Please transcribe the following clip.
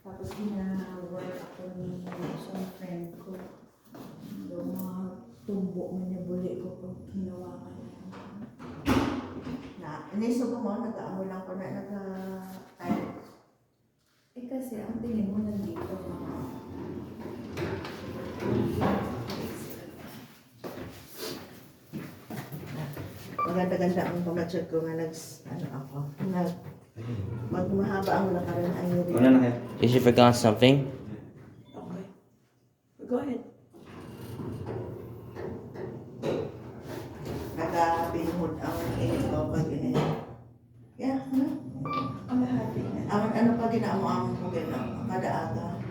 Tapos gina-work ako ni isang friend ko. Yung mga tumbo mo niya buli ko pag hinawakan niya. Inisog mo, nag-aamo lang ko na nag-type. Eh kasi ang tingin mo nandito. Maganda-ganda ang pamatsag ko nga magmahaba ang lakaran ay rin. Did you forgot something? Okay. Go ahead. Nagabinhod ang ko pag yeah, ano? Ang lahat. Ano pa ginaamo-amo ko gano'n, kada aga.